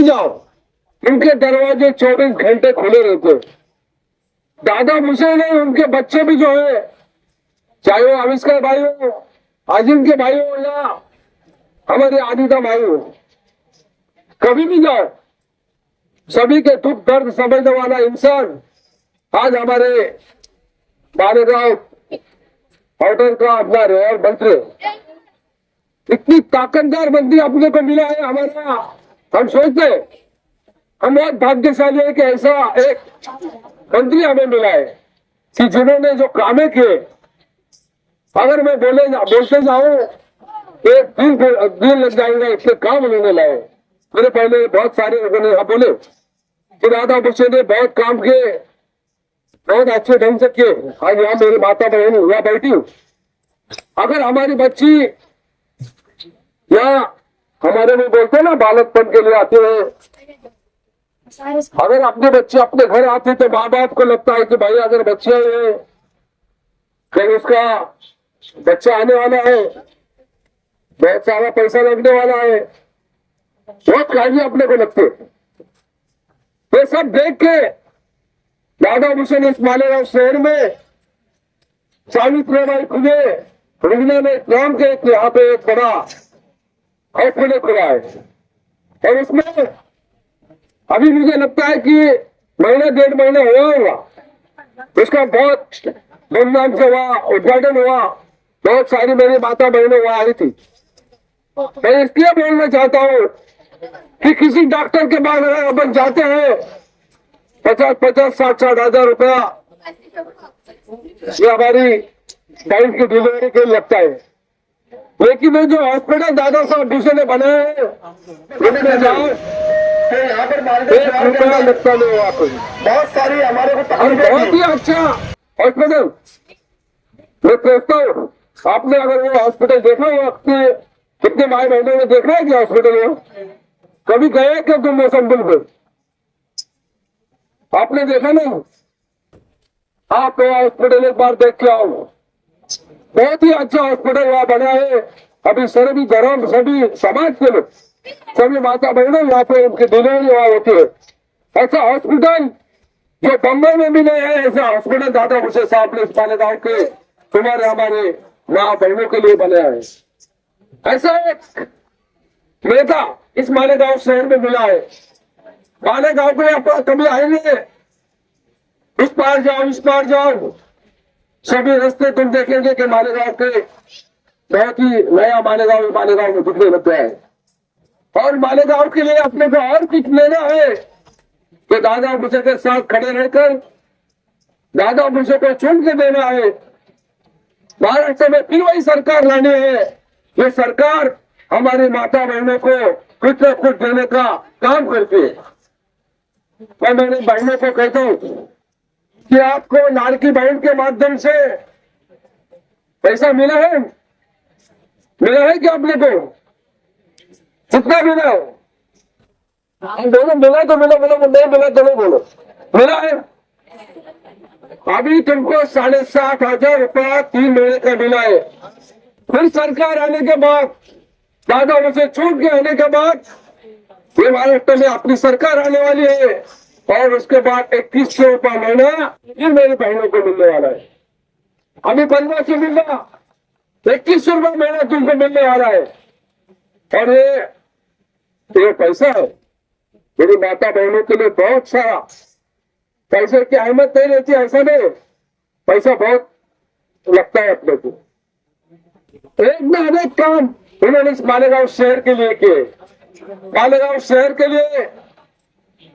जाओ, उनके दरवाजे 24 घंटे खुले रहते। दादा मुझे नहीं, उनके बच्चे भी जो है, चाहे वो आविष्कार भाई हो, आजिम के भाई हो या हमारे आदिता भाई हो, कभी भी जाओ, सभी के दुख दर्द समझने वाला इंसान आज हमारे मालेगांव होटल का अपना रेयर मंत्री, इतनी ताकतदार मंत्री अपने को मिला है हमारा। हम सोचते हम बहुत भाग्यशाली है कि ऐसा एक मंत्री हमें मिला है कि जिन्होंने जो कामें किए, अगर मैं बोलते जाऊं एक दिन लग जाएगा, इसके काम उन्होंने लाए। मेरे पहले बहुत सारे लोगों ने यहाँ बोले कि दादा मुझे ने बहुत काम किए, बहुत अच्छे ढंग से किए। आज यहाँ मेरी माता बहन यहाँ बैठी हूँ, अगर हमारी बच्ची या हमारे में बोलते ना बालकपन के लिए आते हैं, अगर अपने बच्चे अपने घर आते तो माँ बाप को लगता है कि भाई अगर बच्चे है फिर उसका बच्चा आने वाला है, बहुत सारा पैसा लगने वाला है, बहुत कार्य अपने को लगते। ये सब देख के दादा भूषण इस मालेगांव शहर में सावित्रीबाई फुले रुग्णालय ने नाम के यहाँ पे एक बड़ा हॉस्पिटल खुला है, और उसमें अभी मुझे लगता है कि महीना 1.5 महीना हुआ होगा, उसका बहुत धूमधाम से हुआ, उद्घाटन हुआ, बहुत सारी मेरी माता बहनें वहां आई थी। मैं इसलिए बोलना चाहता हूँ कि किसी डॉक्टर के पास अगर अपन जाते हैं 50-50, 60-60 हजार रुपया ये हमारी टाइम की डिलीवरी के लिए लगता है, लेकिन ये जो हॉस्पिटल दादा साहब भूषण ने बनाए हैं उसमें जाओ यहाँ पर ₹1 लगता नहीं हुआ कोई। बहुत सारी हमारे को बहुत ही अच्छा हॉस्पिटल। मैं पूछता हूँ आपने अगर वो हॉस्पिटल देखा हो, आपके कितने भाई बहनों ने देखा है कि हॉस्पिटल हो? कभी गए क्या तुम मौसमपुर पे? आपने देखा नहीं? आप हॉस्पिटल एक बार देख के आओ, बहुत ही अच्छा हॉस्पिटल वहाँ बना है। अभी सभी धर्म, सभी समाज के लोग, सभी माता बहनों यहाँ पे उनकी डिलीवरी वहाँ होती है। ऐसा हॉस्पिटल जो बम्बई में भी नहीं है, ऐसा हॉस्पिटल दादा भूषण साहब ने इस मालेगांव के तुम्हारे हमारे माँ बहनों के लिए बनाया है। ऐसा एक नेता इस मालेगांव शहर में मिला है। मालेगांव पे आप कभी आएंगे, इस पार जाओ इस पार जाओ, सभी रास्ते तुम देखेंगे कि मालेगांव के बहुत ही नया मालेगांव में दिखने लग गया है। और मालेगांव के लिए अपने को और कुछ लेना है कि दादा भूषण के साथ खड़े रहकर दादा भूषण को चुन के देना है। महाराष्ट्र में फिर वही सरकार लानी है, ये सरकार हमारी माता बहनों को कुछ न कुछ देने का काम करती है। मैं मेरे बहनों को कहता हूँ कि आपको लाड़की बहन के माध्यम से पैसा मिला है कि आपने को कितना मिला है? हम दोनों मिला तो मिला, नहीं मिला तो नहीं बोलो, मिला है। अभी तुमको 7,500 रुपया 3 महीने का मिला है। फिर सरकार आने के बाद, दादा मुझे छूट के आने के बाद ये महाराष्ट्र में अपनी सरकार आने वाली है, और उसके बाद 2100 रुपया महीना फिर मेरी बहनों को मिलने वाला है। अभी 1500 मिल रहा, 2100 रुपया महीना तुमको मिलने वाला है। और ये पैसा है मेरी माता बहनों के लिए बहुत सारा। पैसे की अहमियत नहीं रहती, ऐसा नहीं, पैसा बहुत लगता है अपने को। एक न अनेक काम उन्होंने इस मालेगांव शहर के लिए किए। मालेगांव शहर के लिए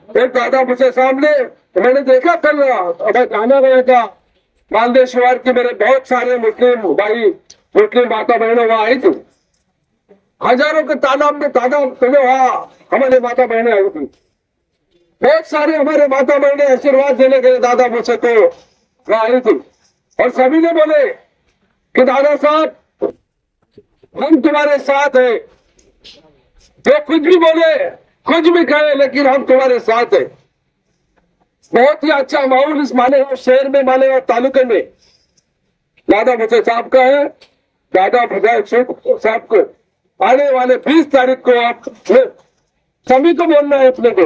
एक दादा मुझे सामने मैंने देखा, कल मैं गाना गया था मालदेश्वर के, मेरे बहुत सारे मुस्लिम भाई, मुस्लिम माता बहनों वहां आई थी। हजारों के तादाद में वहां हमारे माता बहनें आई थी। बहुत सारे हमारे माता बहनें आशीर्वाद देने के लिए दादा मुझसे को वहां आई थी, और सभी ने बोले कि दादा साहब हम तुम्हारे साथ है, जो कुछ भी बोले कुछ भी कहे, लेकिन हम तुम्हारे साथ है। बहुत ही अच्छा माहौल इस मालेगांव शहर में, मालेगांव तालुके में दादा मुझे साहब का है। दादा विधायक साहब को आने वाले 20 तारीख को आप सभी को बोलना है अपने को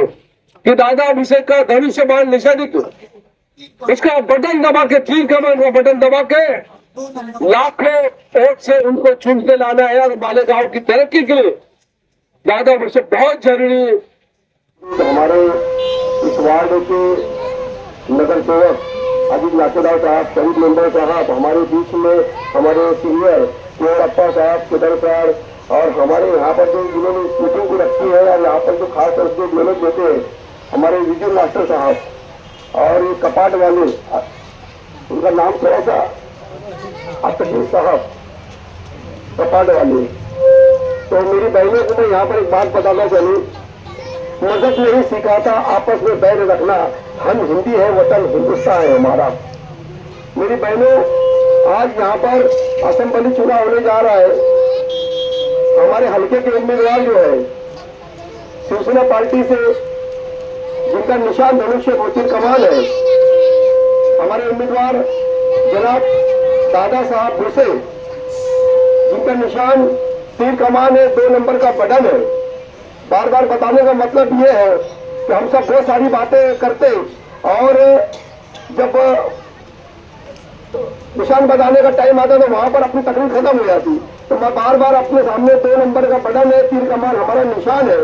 कि दादा अभिषेक का धनुष्य बाण निषेधित, इसका बटन दबा के, तीर कमान का बटन दबा के लाखों वोट से उनको चुन के लाना है। और मालेगांव की तरक्की के लिए दादा अभिषेक बहुत जरूरी है। तो हमारे इस वार्ड के नगर सेवक अजीत लाखेदार साहब, सभी मेंबर साहब, हमारे बीच में हमारे सीनियर केवड़प्पा साहब, केदार साहब, और हमारे यहाँ पर जो जिन्होंने मीटिंग को रखी है और यहाँ पर जो खास तौर से मेहनत देते हैं हमारे विजय मास्टर साहब, और ये कपाट वाले, उनका नाम थोड़ा सा अतकीर साहब, कपाट वाले। तो मेरी बहनों को मैं यहाँ पर एक बात बताना चाहूँ, मजहब नहीं सिखाता आपस में बैर रखना, हम हिंदी है, वतन हिंदुस्तान है हमारा। मेरी बहनों, आज यहाँ पर असेंबली चुनाव होने जा रहा है। हमारे हल्के के उम्मीदवार जो है शिवसेना पार्टी से, जिनका निशान धनुष्य तीर कमान है, हमारे उम्मीदवार जनाब दादा साहब भूसे, जिनका निशान तीर कमान है, 2 नंबर का बटन है। बार बार बताने का मतलब ये है कि हम सब बहुत सारी बातें करते और जब निशान बताने का टाइम आता तो वहां पर अपनी तकलीफ खत्म हो जाती। तो मैं बार बार अपने सामने 2 नंबर का बटन है, तीर कमान हमारा निशान है।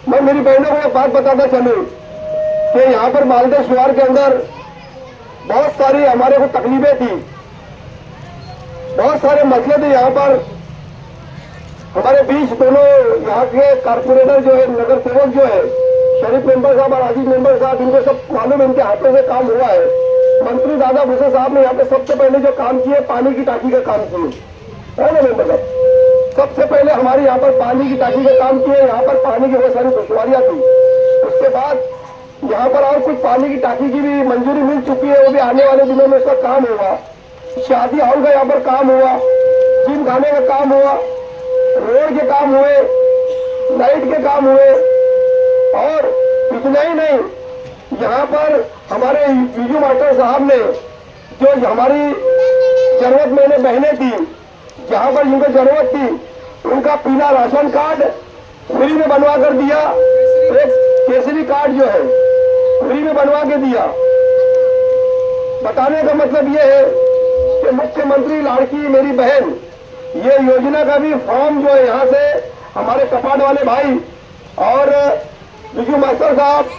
मैं मेरी बहनों को एक बात बताता चलूं कि यहाँ पर मालदेव शिवार के अंदर बहुत सारी हमारे को तकलीफें थी, बहुत सारे मसले थे। यहाँ पर हमारे बीच दोनों यहाँ के कारपोरेटर जो है, नगर सेवक जो है, शरीफ मेंबर साहब और आजीज मेंबर साहब, इनको सब मालूम, इनके हाथों से काम हुआ है। मंत्री दादा भूसे साहब ने यहाँ पे सबसे पहले जो काम किए, पानी की टांकी का काम किए, है ना मेंबर साहब? सबसे पहले हमारे यहाँ पर पानी की टांकी का काम किए। यहाँ पर पानी की बहुत सारी दुश्वारियां थी। उसके बाद यहाँ पर और कुछ पानी की टांकी की भी मंजूरी मिल चुकी है, वो भी आने वाले दिनों में उसका काम होगा। शादी हॉल का यहाँ पर काम हुआ, जिम खाने का काम हुआ, रोड के काम हुए, लाइट के काम हुए, और इतना ही नहीं, यहाँ पर हमारे विजय मास्टर साहब ने जो हमारी जरूरतमंद बहनें थी, जहाँ पर जिनको जरूरत थी, उनका पीला राशन कार्ड फ्री में बनवा कर दिया। एक केसरी कार्ड जो है फ्री में बनवा के दिया। बताने का मतलब ये है कि मुख्यमंत्री लाड़की मेरी बहन, ये योजना का भी फॉर्म जो है यहाँ से हमारे कपाट वाले भाई और विजू मास्टर साहब,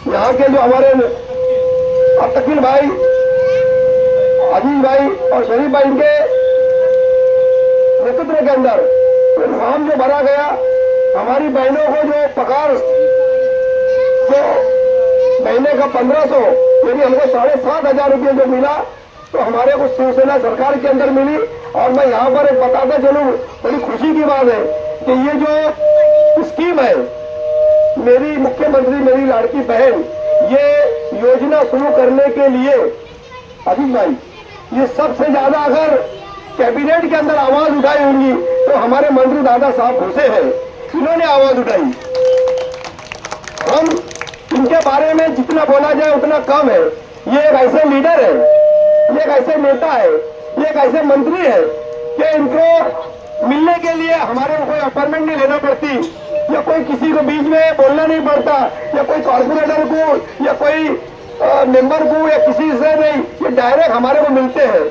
यहाँ के जो हमारे अतकील भाई, अजीज भाई और शरीफ भाई, इनके नेतृत्व के अंदर फॉर्म जो भरा गया, हमारी बहनों को जो पगार जो महीने का 1500 यानी हमको 7,500 रुपये जो मिला, तो हमारे को शिवसेना सरकार के अंदर मिली। और मैं यहाँ पर एक बताता चलूं, बड़ी खुशी की बात है कि ये जो स्कीम है, मेरी मुख्यमंत्री मेरी लाड़की बहन, ये योजना शुरू करने के लिए अजीत भाई, ये सबसे ज्यादा अगर कैबिनेट के अंदर आवाज उठाई होंगी तो हमारे मंत्री दादा साहब भूसे हैं, इन्होंने आवाज उठाई। हम इनके बारे में जितना बोला जाए उतना कम है। ये एक ऐसे लीडर है, ये एक ऐसे नेता है, ये एक ऐसे मंत्री है कि इनको मिलने के लिए हमारे को कोई अपॉइंटमेंट नहीं लेना पड़ती, या कोई किसी को बीच में बोलना नहीं पड़ता, या कोई कॉर्पोरेटर को या कोई मेंबर को या किसी से नहीं, ये डायरेक्ट हमारे को मिलते हैं।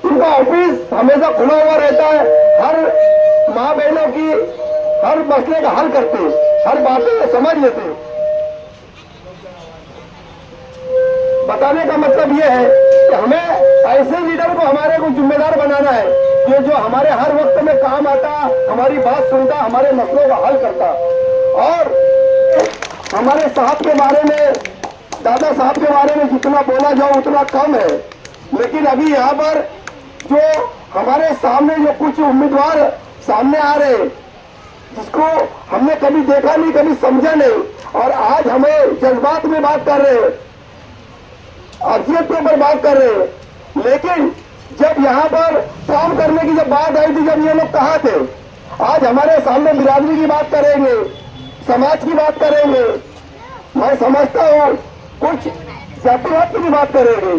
उनका ऑफिस हमेशा खुला हुआ रहता है, हर माँ बहनों की हर मसले का हल करते हैं, हर बातें समझ लेते हैं। बताने का मतलब ये है कि हमें ऐसे लीडर को हमारे को जिम्मेदार बनाना है, ये जो हमारे हर वक्त में काम आता, हमारी बात सुनता, हमारे मसलों का हल करता। और हमारे साहब के बारे में, दादा साहब के बारे में जितना बोला जाओ उतना कम है। लेकिन अभी यहाँ पर जो हमारे सामने जो कुछ उम्मीदवार सामने आ रहे हैं, जिसको हमने कभी देखा नहीं, कभी समझा नहीं, और आज हमें जज्बात में बात कर रहे हैं, अर्जियत के ऊपर बात कर रहे हैं। लेकिन जब यहाँ पर काम करने की जब बात आई थी, जब ये लोग कहाँ थे, आज हमारे सामने बिरादरी की बात करेंगे, समाज की बात करेंगे, मैं समझता हूँ कुछ जातिवाद की भी बात करेंगे,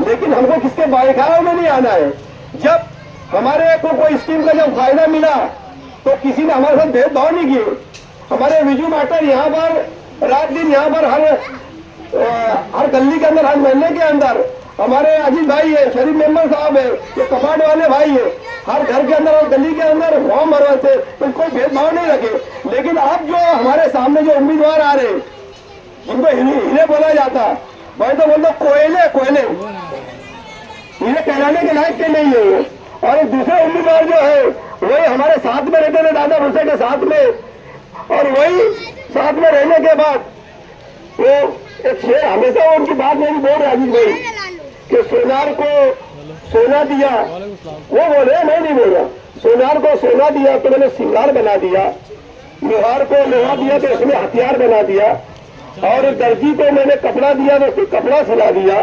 लेकिन हमको किसके बाइकाओं में नहीं आना है। जब हमारे को कोई स्कीम का जब फायदा मिला तो किसी ने हमारे साथ भेदभाव नहीं किए। हमारे विजू मास्टर यहाँ पर रात दिन यहाँ पर हर गली के अंदर, हर मोहल्ले के अंदर हमारे अजीत भाई है, शरीफ मेंबर साहब है, ये कमांड वाले भाई है, हर घर के अंदर और गली के अंदर फॉर्म भरवाते, तो कोई भेदभाव नहीं रखे। लेकिन अब जो हमारे सामने जो उम्मीदवार आ रहे, जिनको हीरे बोला जाता, भाई तो बोलते कोयले कोयले, हीरे कहलाने के लायक के नहीं है। और एक दूसरे उम्मीदवार जो है वही हमारे साथ में रहते थे, दादा भूसे के साथ में, और वही साथ में रहने के बाद वो एक शेर हमेशा उनकी बात नहीं बोल रहे अजीत भाई कि सोनार को सोना दिया, वो बोले मैं नहीं बोल रहा, सोनार को सोना दिया तो मैंने सिंगार बना दिया, लोहार को लोहा दिया तो उसमें हथियार बना दिया, और दर्जी को मैंने कपड़ा दिया तो उसको कपड़ा सिला दिया।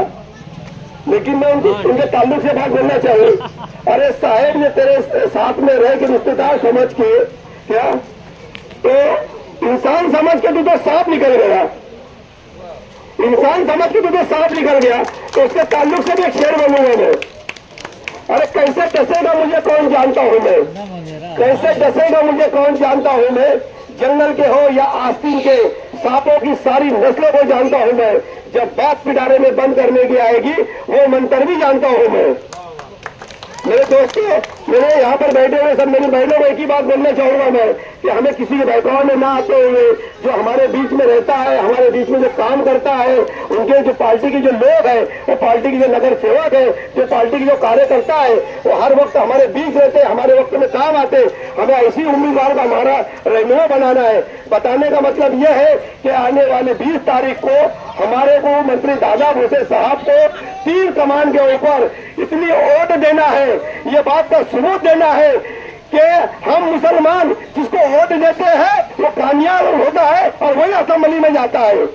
लेकिन मैं उनके ताल्लुक से बात बोलना चाहूँ, अरे साहेब ने तेरे साथ में रह के रिश्तेदार समझ के क्या, तो इंसान समझ के तू तो सांप निकल गया, इंसान समझ के तुझे सांप निकल गया, तो उसके ताल्लुक से भी एक शेर बोलूंगा मैं। अरे कैसे डसेगा मुझे कौन जानता हूँ मैं, कैसे डसेगा मुझे कौन जानता हूँ मैं, जंगल के हो या आस्तीन के सांपों की सारी नस्लों को जानता हूँ मैं, जब बात पिटारे में बंद करने की आएगी वो मंत्र भी जानता हूँ मैं। मेरे दोस्तों, मेरे यहाँ पर बैठे हुए सब मेरी बहनों को एक ही बात बोलना चाहूंगा मैं कि हमें किसी के बहकाव में ना आते हुए जो हमारे बीच में रहता है, हमारे बीच में जो काम करता है, उनके जो पार्टी के जो लोग हैं, वो पार्टी के जो नगर सेवक है, जो पार्टी के जो कार्यकर्ता है, वो हर वक्त हमारे बीच रहते हैं, हमारे वक्त में काम आते। हमें ऐसी उम्मीदवार का हमारा रहनुमा बनाना है। बताने का मतलब यह है कि आने वाले 20 तारीख को हमारे को मंत्री दादा भूसे साहब को तीर कमान के ऊपर इतनी वोट देना है, ये बात का सबूत देना है कि हम मुसलमान जिसको वोट देते हैं वो कामयाब होता है और वही असेंबली में जाता है।